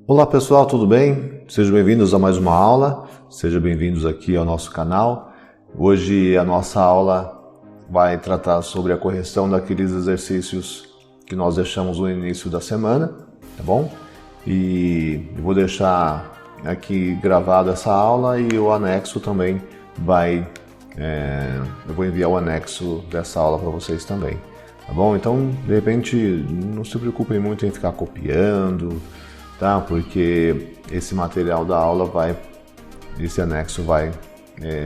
Olá pessoal, tudo bem? Sejam bem-vindos a mais uma aula, sejam bem-vindos aqui ao nosso canal. Hoje a nossa aula vai tratar sobre a correção daqueles exercícios que nós deixamos no início da semana, tá bom? E eu vou deixar aqui gravado essa aula e o anexo também eu vou enviar o anexo dessa aula para vocês também, tá bom? Então, de repente, não se preocupem muito em ficar copiando, tá? Porque esse material da aula esse anexo vai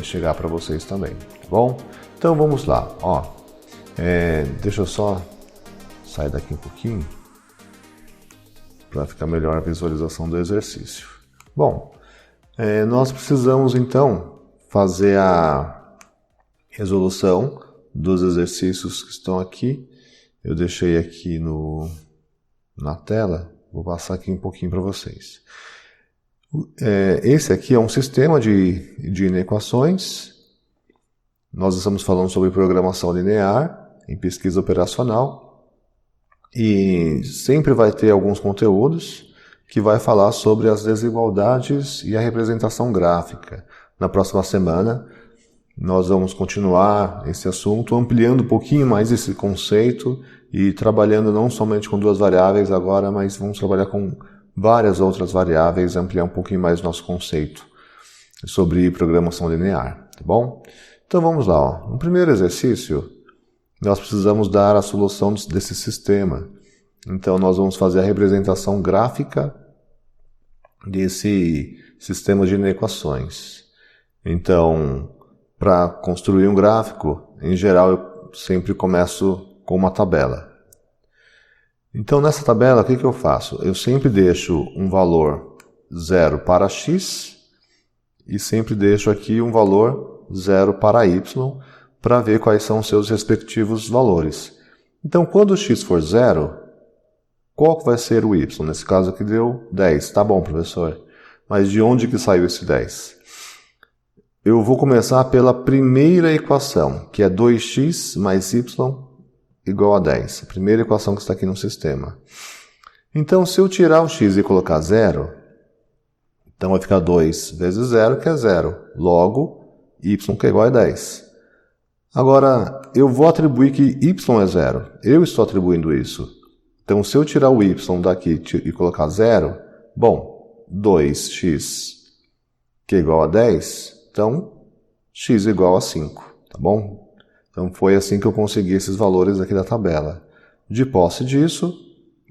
chegar para vocês também, tá bom? Então vamos lá, ó. Deixa eu só sair daqui um pouquinho para ficar melhor a visualização do exercício. Bom, nós precisamos então fazer a resolução dos exercícios que estão aqui. Eu deixei aqui na tela. Vou passar aqui um pouquinho para vocês. Esse aqui é um sistema de inequações. Nós estamos falando sobre programação linear em pesquisa operacional. E sempre vai ter alguns conteúdos que vai falar sobre as desigualdades e a representação gráfica. Na próxima semana, nós vamos continuar esse assunto, ampliando um pouquinho mais esse conceito e trabalhando não somente com duas variáveis agora, mas vamos trabalhar com várias outras variáveis, ampliar um pouquinho mais o nosso conceito sobre programação linear, tá bom? Então vamos lá, ó. No primeiro exercício, nós precisamos dar a solução desse sistema. Então nós vamos fazer a representação gráfica desse sistema de inequações. Então, para construir um gráfico, em geral eu sempre começo com uma tabela. Então nessa tabela o que eu faço? Eu sempre deixo um valor 0 para x e sempre deixo aqui um valor 0 para y para ver quais são os seus respectivos valores. Então quando o x for 0, qual vai ser o y? Nesse caso aqui deu 10. Tá bom, professor. Mas de onde que saiu esse 10? Eu vou começar pela primeira equação, que é 2x mais y igual a 10. A primeira equação que está aqui no sistema. Então, se eu tirar o x e colocar 0, então vai ficar 2 vezes 0, que é 0. Logo, y que é igual a 10. Agora, eu vou atribuir que y é 0. Eu estou atribuindo isso. Então, se eu tirar o y daqui e colocar 0, bom, 2x que é igual a 10, então x igual a 5, tá bom? Então foi assim que eu consegui esses valores aqui da tabela. De posse disso,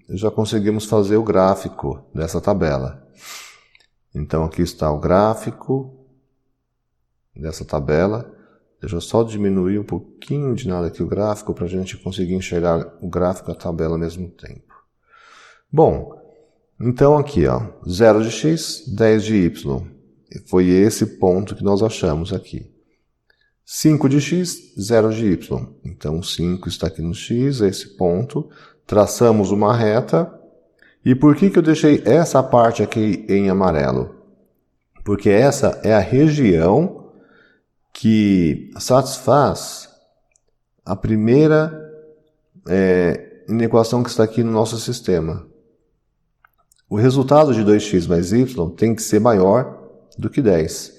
já conseguimos fazer o gráfico dessa tabela. Então aqui está o gráfico dessa tabela. Deixa eu só diminuir um pouquinho de nada aqui o gráfico para a gente conseguir enxergar o gráfico e a tabela ao mesmo tempo. Bom, então aqui, ó, 0 de x, 10 de y. Foi esse ponto que nós achamos aqui. 5 de x, 0 de y. Então 5 está aqui no x, esse ponto. Traçamos uma reta. E por que eu deixei essa parte aqui em amarelo? Porque essa é a região que satisfaz a primeira inequação que está aqui no nosso sistema. O resultado de 2x mais y tem que ser maior do que 10.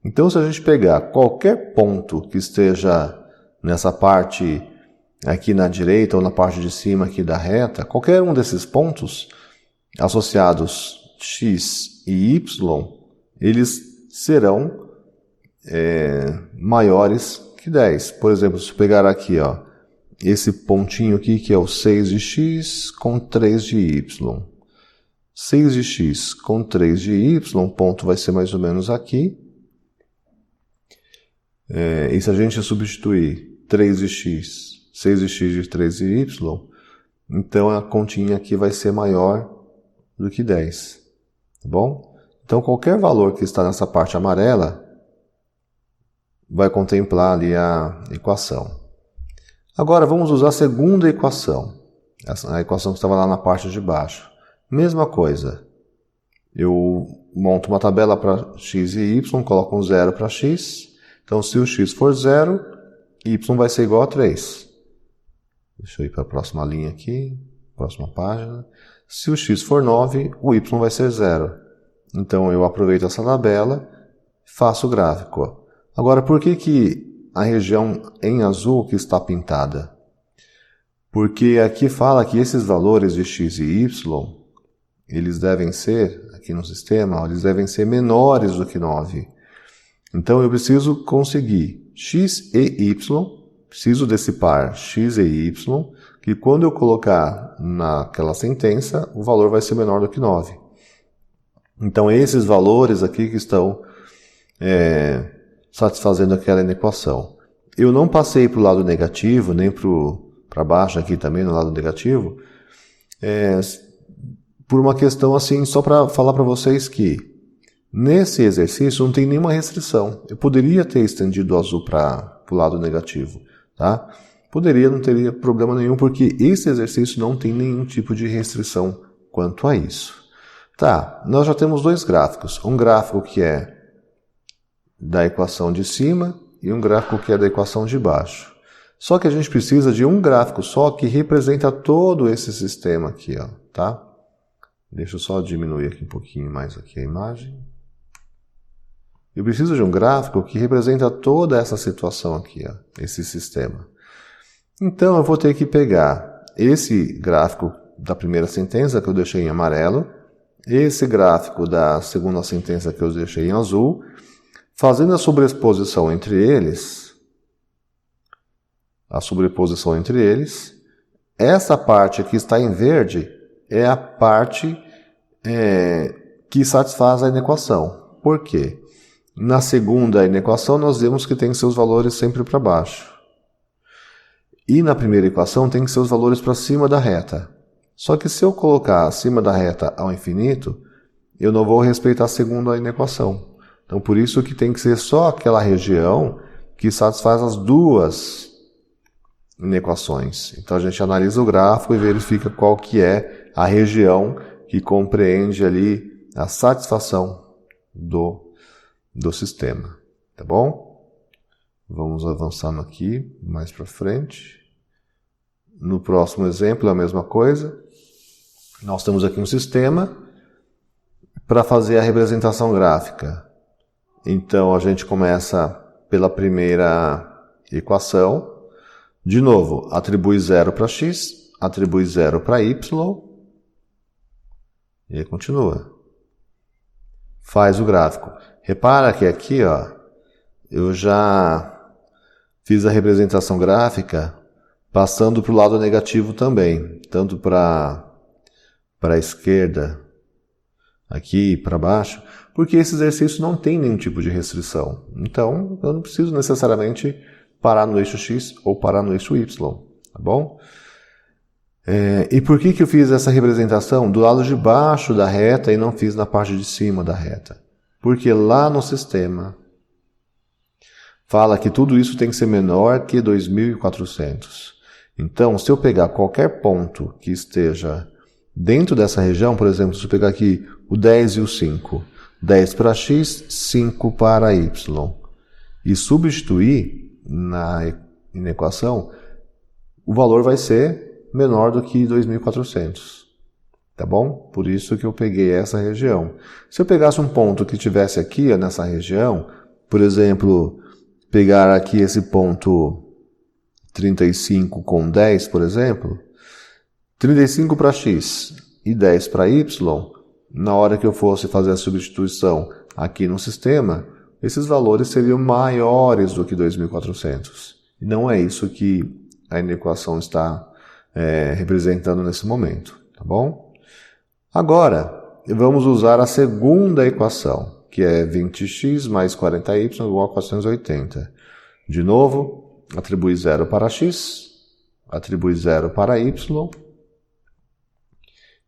Então, se a gente pegar qualquer ponto que esteja nessa parte aqui na direita ou na parte de cima aqui da reta, qualquer um desses pontos associados x e y, eles serão maiores que 10. Por exemplo, se eu pegar aqui, ó, esse pontinho aqui que é o 6 de x com 3 de y. 6 de x com 3 de y, ponto vai ser mais ou menos aqui. E se a gente substituir 3 de x, 6 de x de 3 de y, então a continha aqui vai ser maior do que 10. Tá bom? Então qualquer valor que está nessa parte amarela vai contemplar ali a equação. Agora vamos usar a segunda equação, a equação que estava lá na parte de baixo. Mesma coisa, eu monto uma tabela para x e y, coloco um 0 para x. Então, se o x for 0, y vai ser igual a 3. Deixa eu ir para a próxima linha aqui, próxima página. Se o x for 9, o y vai ser 0. Então eu aproveito essa tabela, faço o gráfico. Agora, por que a região em azul que está pintada? Porque aqui fala que esses valores de x e y, eles devem ser, aqui no sistema, eles devem ser menores do que 9. Então eu preciso conseguir x e y, preciso desse par x e y, que quando eu colocar naquela sentença, o valor vai ser menor do que 9. Então esses valores aqui que estão satisfazendo aquela equação. Eu não passei para o lado negativo, nem para baixo aqui também no lado negativo, por uma questão assim, só para falar para vocês que nesse exercício não tem nenhuma restrição. Eu poderia ter estendido o azul para o lado negativo, tá? Poderia, não teria problema nenhum, porque esse exercício não tem nenhum tipo de restrição quanto a isso. Tá, nós já temos dois gráficos. Um gráfico que é da equação de cima e um gráfico que é da equação de baixo. Só que a gente precisa de um gráfico só que representa todo esse sistema aqui, ó, tá? Deixa eu só diminuir aqui um pouquinho mais aqui a imagem. Eu preciso de um gráfico que representa toda essa situação aqui, ó, esse sistema. Então eu vou ter que pegar esse gráfico da primeira sentença que eu deixei em amarelo, esse gráfico da segunda sentença que eu deixei em azul, fazendo a sobreposição entre eles, essa parte que está em verde é a parte que satisfaz a inequação. Por quê? Na segunda inequação nós vemos que tem seus valores sempre para baixo. E na primeira equação tem que ser os valores para cima da reta. Só que se eu colocar acima da reta ao infinito, eu não vou respeitar a segunda inequação. Então por isso que tem que ser só aquela região que satisfaz as duas inequações. Então a gente analisa o gráfico e verifica qual que é a região que compreende ali a satisfação do sistema. Tá bom? Vamos avançando aqui, mais para frente. No próximo exemplo é a mesma coisa. Nós temos aqui um sistema para fazer a representação gráfica. Então a gente começa pela primeira equação. De novo, atribui 0 para x, atribui 0 para y. E aí continua. Faz o gráfico. Repara que aqui, ó, eu já fiz a representação gráfica passando para o lado negativo também, tanto para a esquerda, aqui para baixo, porque esse exercício não tem nenhum tipo de restrição. Então, eu não preciso necessariamente parar no eixo x ou parar no eixo y, tá bom? E por que eu fiz essa representação do lado de baixo da reta e não fiz na parte de cima da reta? Porque lá no sistema fala que tudo isso tem que ser menor que 2.400. Então, se eu pegar qualquer ponto que esteja dentro dessa região, por exemplo, se eu pegar aqui o 10 e o 5, 10 para x, 5 para y, e substituir na equação, o valor vai ser menor do que 2.400. Tá bom? Por isso que eu peguei essa região. Se eu pegasse um ponto que estivesse aqui, ó, nessa região, por exemplo, pegar aqui esse ponto 35 com 10, por exemplo, 35 para x e 10 para y, na hora que eu fosse fazer a substituição aqui no sistema, esses valores seriam maiores do que 2.400. E não é isso que a equação está representando nesse momento, tá bom? Agora, vamos usar a segunda equação, que é 20x mais 40y igual a 480. De novo, atribui 0 para x, atribui 0 para y,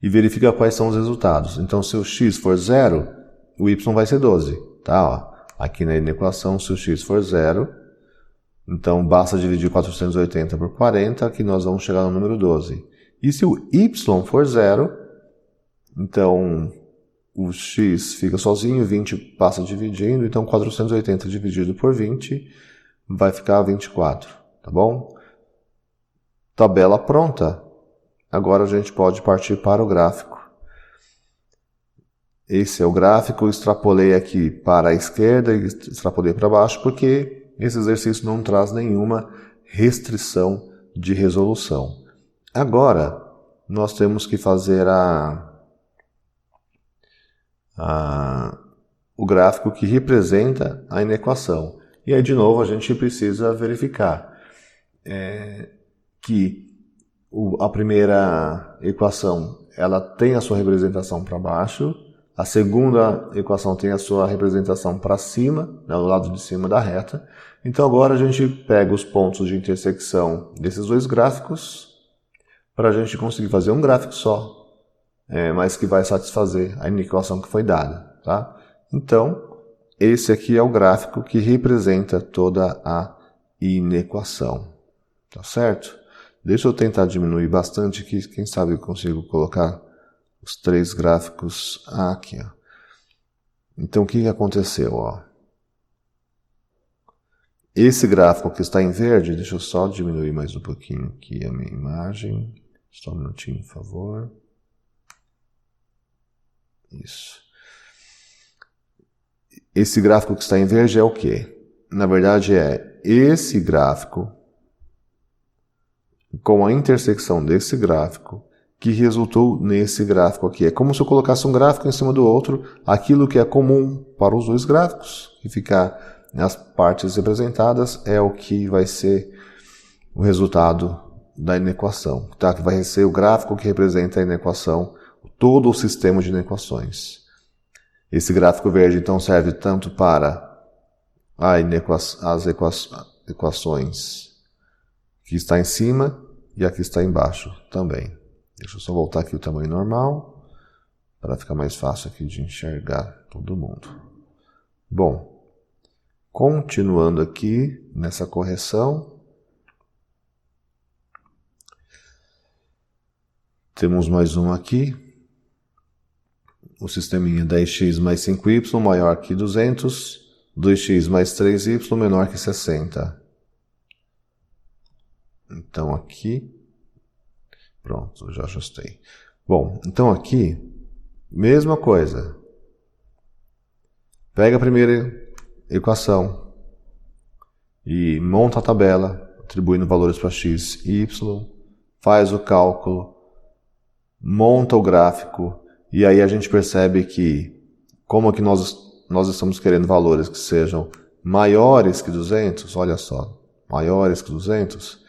e verifica quais são os resultados. Então, se o x for 0, o y vai ser 12. Tá? Ó, aqui na equação, se o x for 0, então basta dividir 480 por 40, que nós vamos chegar no número 12. E se o y for 0, então o x fica sozinho, 20 passa dividindo, então 480 dividido por 20 vai ficar 24, tá bom? Tabela pronta. Agora a gente pode partir para o gráfico. esse é o gráfico, extrapolei aqui para a esquerda e extrapolei para baixo, porque esse exercício não traz nenhuma restrição de resolução. Agora, nós temos que fazer o gráfico que representa a inequação. E aí, de novo, a gente precisa verificar que a primeira equação ela tem a sua representação para baixo, a segunda equação tem a sua representação para cima, né, do lado de cima da reta. Então agora a gente pega os pontos de intersecção desses dois gráficos para a gente conseguir fazer um gráfico só, mas que vai satisfazer a inequação que foi dada. Tá? Então, esse aqui é o gráfico que representa toda a inequação. Tá certo? Deixa eu tentar diminuir bastante aqui, quem sabe eu consigo colocar os três gráficos aqui. Ó. Então, o que aconteceu? Ó? Esse gráfico que está em verde, deixa eu só diminuir mais um pouquinho aqui a minha imagem. Só um minutinho, por favor. Isso. Esse gráfico que está em verde é o quê? Na verdade, é esse gráfico com a intersecção desse gráfico que resultou nesse gráfico aqui. É como se eu colocasse um gráfico em cima do outro, aquilo que é comum para os dois gráficos, que fica nas partes representadas, é o que vai ser o resultado da inequação, tá? Que vai ser o gráfico que representa a inequação, todo o sistema de inequações. Esse gráfico verde, então, serve tanto para as equações que está em cima e a que está embaixo também. Deixa eu só voltar aqui o tamanho normal, para ficar mais fácil aqui de enxergar todo mundo. Bom, continuando aqui nessa correção, temos mais uma aqui. O sisteminha 10x mais 5y maior que 200, 2x mais 3y menor que 60. Então aqui, pronto, já ajustei. Bom, então aqui, mesma coisa. Pega a primeira equação e monta a tabela, atribuindo valores para x e y, faz o cálculo, monta o gráfico, e aí a gente percebe que, como aqui nós estamos querendo valores que sejam maiores que 200, olha só, maiores que 200,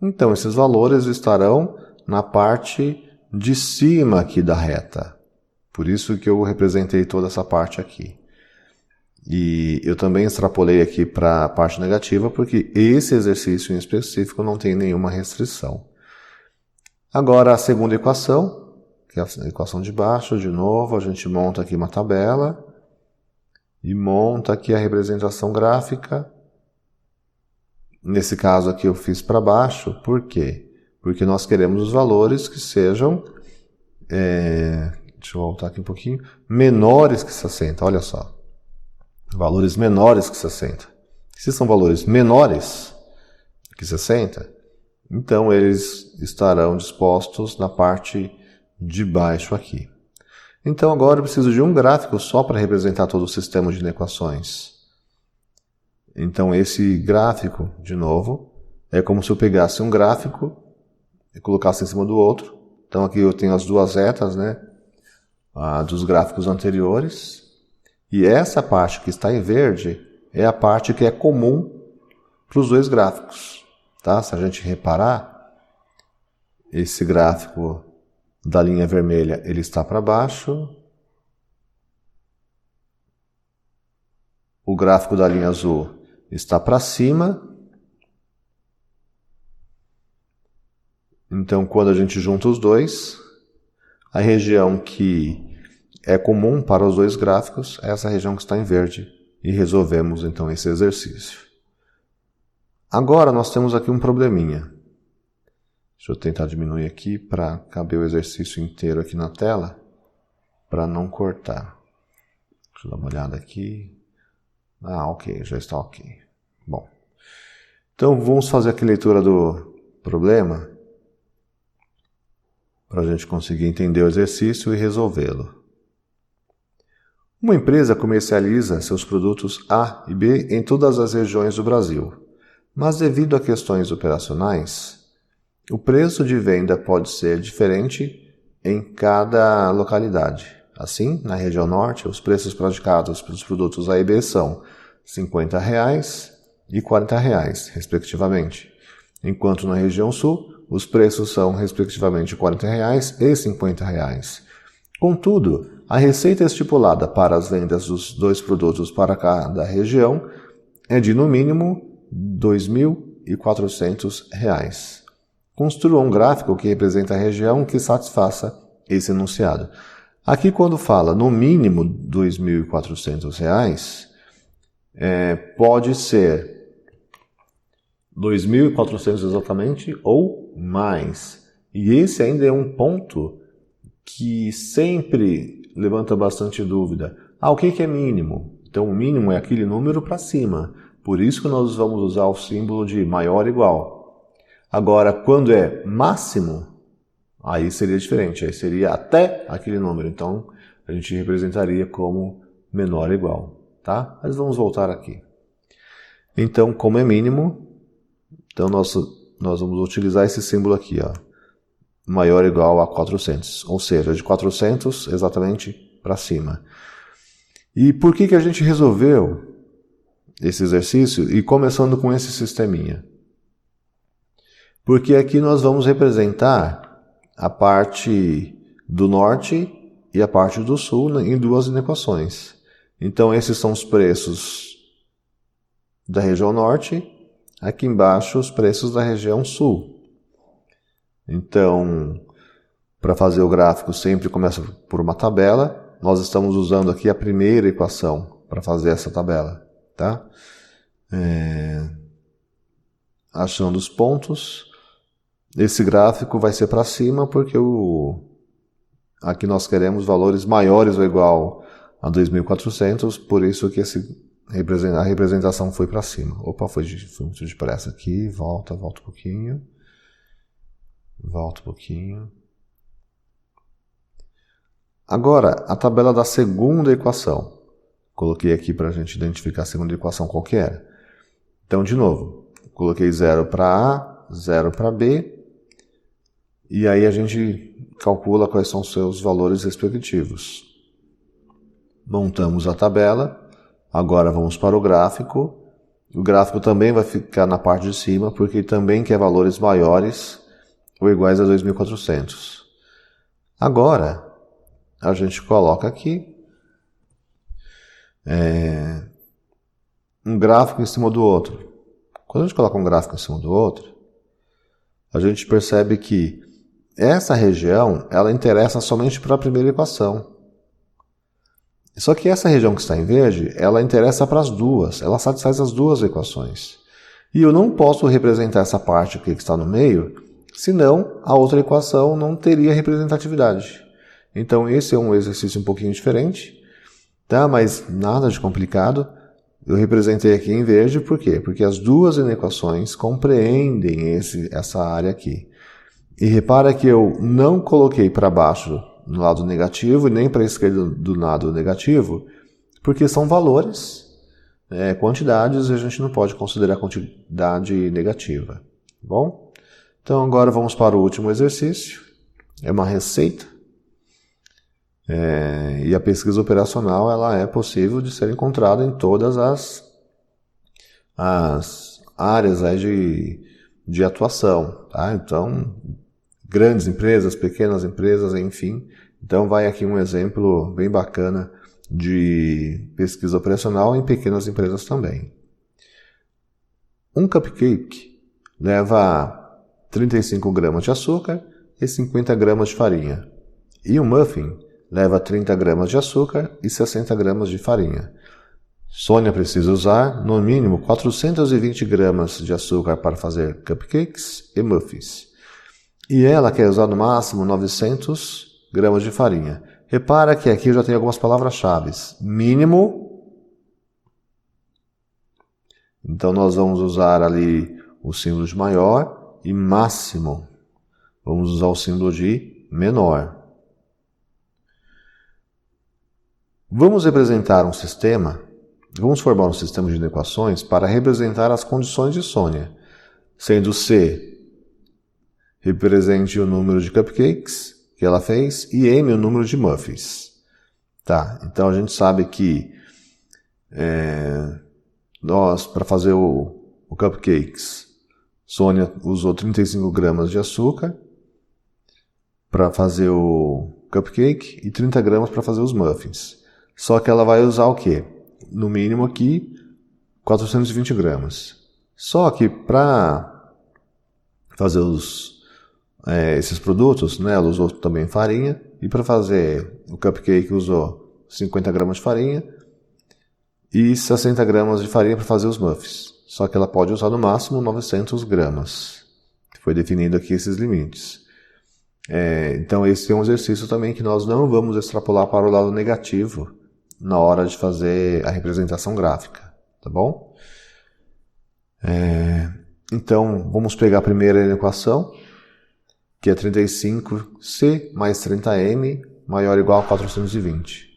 então esses valores estarão na parte de cima aqui da reta. Por isso que eu representei toda essa parte aqui. E eu também extrapolei aqui para a parte negativa, porque esse exercício em específico não tem nenhuma restrição. Agora a segunda equação, que é a equação de baixo, de novo, a gente monta aqui uma tabela e monta aqui a representação gráfica. Nesse caso aqui eu fiz para baixo, por quê? Porque nós queremos os valores que sejam, deixa eu voltar aqui um pouquinho, menores que 60, olha só. Valores menores que 60. Se são valores menores que 60, então eles estarão dispostos na parte de baixo aqui. Então agora eu preciso de um gráfico só para representar todo o sistema de inequações. Então esse gráfico, de novo, é como se eu pegasse um gráfico e colocasse em cima do outro. Então aqui eu tenho as duas retas, né, dos gráficos anteriores. E essa parte que está em verde é a parte que é comum para os dois gráficos. Tá? Se a gente reparar, esse gráfico da linha vermelha ele está para baixo. O gráfico da linha azul está para cima. Então, quando a gente junta os dois, a região que é comum para os dois gráficos é essa região que está em verde. E resolvemos, então, esse exercício. Agora, nós temos aqui um probleminha. Deixa eu tentar diminuir aqui para caber o exercício inteiro aqui na tela, para não cortar. Deixa eu dar uma olhada aqui. Ok, já está ok. Bom, então vamos fazer aqui a leitura do problema para a gente conseguir entender o exercício e resolvê-lo. Uma empresa comercializa seus produtos A e B em todas as regiões do Brasil, mas devido a questões operacionais, o preço de venda pode ser diferente em cada localidade. Assim, na região norte, os preços praticados pelos produtos A e B são R$ 50,00 e R$ 40,00, respectivamente, enquanto na região sul, os preços são, respectivamente, R$ 40,00 e R$ 50,00. Contudo, a receita estipulada para as vendas dos dois produtos para cada região é de, no mínimo, R$ 2.400. Construa um gráfico que representa a região que satisfaça esse enunciado. Aqui, quando fala no mínimo R$ 2.400, pode ser 2.400 exatamente ou mais. E esse ainda é um ponto que sempre levanta bastante dúvida. O que é mínimo? Então, o mínimo é aquele número para cima. Por isso que nós vamos usar o símbolo de maior ou igual. Agora, quando é máximo, aí seria diferente. Aí seria até aquele número. Então, a gente representaria como menor ou igual. Tá? Mas vamos voltar aqui. Então, como é mínimo, então nós vamos utilizar esse símbolo aqui, ó, maior ou igual a 400, ou seja, de 400 exatamente para cima. E por que a gente resolveu esse exercício e começando com esse sisteminha? Porque aqui nós vamos representar a parte do norte e a parte do sul em duas inequações. Então esses são os preços da região norte, aqui embaixo os preços da região sul. Então, para fazer o gráfico sempre começa por uma tabela. Nós estamos usando aqui a primeira equação para fazer essa tabela. Tá? Achando os pontos. Esse gráfico vai ser para cima porque aqui nós queremos valores maiores ou igual a 2.400. Por isso que a representação foi para cima. Opa, foi muito depressa aqui. Volta um pouquinho. Volta um pouquinho. Agora, a tabela da segunda equação. Coloquei aqui para a gente identificar a segunda equação qual que era. Então, de novo, coloquei 0 para A, 0 para B. E aí a gente calcula quais são os seus valores respectivos. Montamos a tabela. Agora vamos para o gráfico. O gráfico também vai ficar na parte de cima, porque também quer valores maiores ou iguais a 2.400. Agora, a gente coloca aqui um gráfico em cima do outro. Quando a gente coloca um gráfico em cima do outro, a gente percebe que essa região ela interessa somente para a primeira equação. Só que essa região que está em verde, ela interessa para as duas, ela satisfaz as duas equações. E eu não posso representar essa parte aqui que está no meio, senão a outra equação não teria representatividade. Então esse é um exercício um pouquinho diferente, tá? Mas nada de complicado. Eu representei aqui em verde, por quê? Porque as duas inequações compreendem essa área aqui. E repara que eu não coloquei para baixo no lado negativo e nem para a esquerda do lado negativo, porque são valores, quantidades, e a gente não pode considerar quantidade negativa. Tá bom? Então agora vamos para o último exercício. É uma receita. E a pesquisa operacional ela é possível de ser encontrada em todas as áreas de atuação. Tá? Então, grandes empresas, pequenas empresas, enfim. Então vai aqui um exemplo bem bacana de pesquisa operacional em pequenas empresas também. Um cupcake leva 35 gramas de açúcar e 50 gramas de farinha. E um muffin leva 30 gramas de açúcar e 60 gramas de farinha. Sônia precisa usar, no mínimo, 420 gramas de açúcar para fazer cupcakes e muffins. E ela quer usar no máximo 900 gramas de farinha. Repara que aqui eu já tenho algumas palavras-chave. Mínimo. Então nós vamos usar ali o símbolo de maior. E máximo, vamos usar o símbolo de menor. Vamos representar um sistema, vamos formar um sistema de inequações para representar as condições de Sônia, sendo C represente o número de cupcakes que ela fez e M o número de muffins. Tá, então a gente sabe que nós, para fazer o cupcakes, Sônia usou 35 gramas de açúcar para fazer o cupcake e 30 gramas para fazer os muffins. Só que ela vai usar o quê? No mínimo aqui, 420 gramas. Só que para fazer esses produtos, né, ela usou também farinha. E para fazer o cupcake usou 50 gramas de farinha e 60 gramas de farinha para fazer os muffins. Só que ela pode usar no máximo 900 gramas. Foi definido aqui esses limites. Então esse é um exercício também que nós não vamos extrapolar para o lado negativo na hora de fazer a representação gráfica, tá bom? Então vamos pegar a primeira equação, que é 35C mais 30M maior ou igual a 420.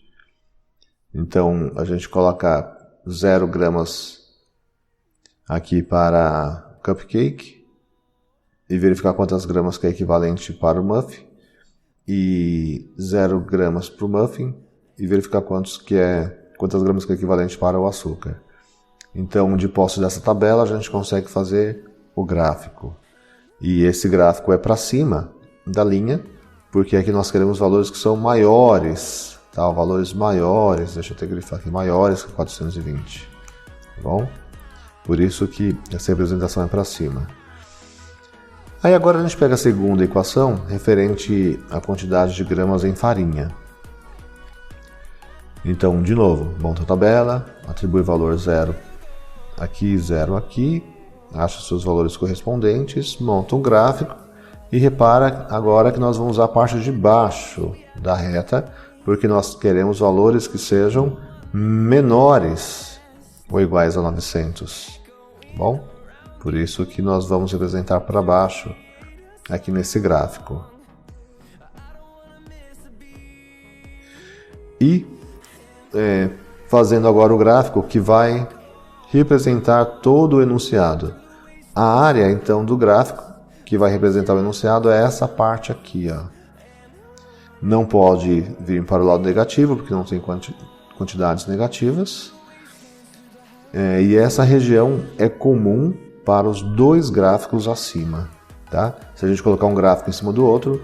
Então a gente coloca 0 gramas aqui para cupcake e verificar quantas gramas que é equivalente para o muffin e 0 gramas para o muffin e verificar quantas gramas que é equivalente para o açúcar. Então, de posse dessa tabela, a gente consegue fazer o gráfico. E esse gráfico é para cima da linha, porque aqui nós queremos valores que são maiores, tá? Valores maiores, deixa eu até grifar aqui, maiores que 420, tá bom? Por isso que essa representação é para cima. Aí agora a gente pega a segunda equação, referente à quantidade de gramas em farinha. Então, de novo, monta a tabela, atribui valor 0 aqui, 0 aqui, acha os seus valores correspondentes, monta um gráfico e repara agora que nós vamos usar a parte de baixo da reta, porque nós queremos valores que sejam menores ou iguais a 900, tá bom? Por isso que nós vamos representar para baixo aqui nesse gráfico. E fazendo agora o gráfico que vai representar todo o enunciado. A área, então, do gráfico que vai representar o enunciado é essa parte aqui, ó. Não pode vir para o lado negativo, porque não tem quantidades negativas. E essa região é comum para os dois gráficos acima, tá? Se a gente colocar um gráfico em cima do outro,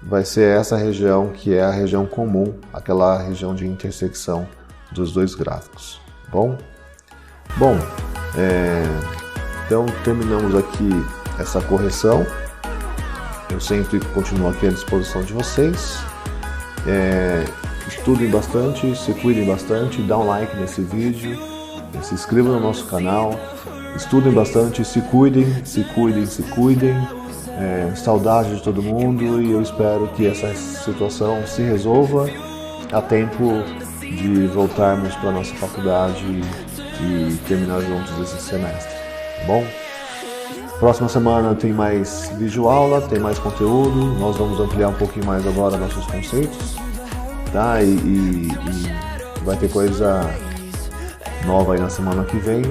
vai ser essa região que é a região comum, aquela região de intersecção dos dois gráficos, tá bom? Bom, então terminamos aqui essa correção. Eu sempre continuo aqui à disposição de vocês. Estudem bastante, se cuidem bastante, dá um like nesse vídeo, se inscrevam no nosso canal, estudem bastante, se cuidem, se cuidem, se cuidem. Saudade de todo mundo e eu espero que essa situação se resolva a tempo de voltarmos para a nossa faculdade e terminar juntos esse semestre, tá bom? Próxima semana tem mais videoaula, tem mais conteúdo, nós vamos ampliar um pouquinho mais agora nossos conceitos, tá? E vai ter coisa nova aí na semana que vem,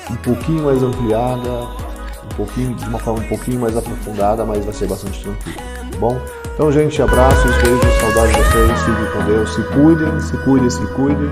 um pouquinho mais ampliada, de uma forma um pouquinho mais aprofundada, mas vai ser bastante tranquilo, tá bom? Então, gente, abraços, beijos, saudade de vocês, fiquem com Deus, se cuidem, se cuidem, se cuidem.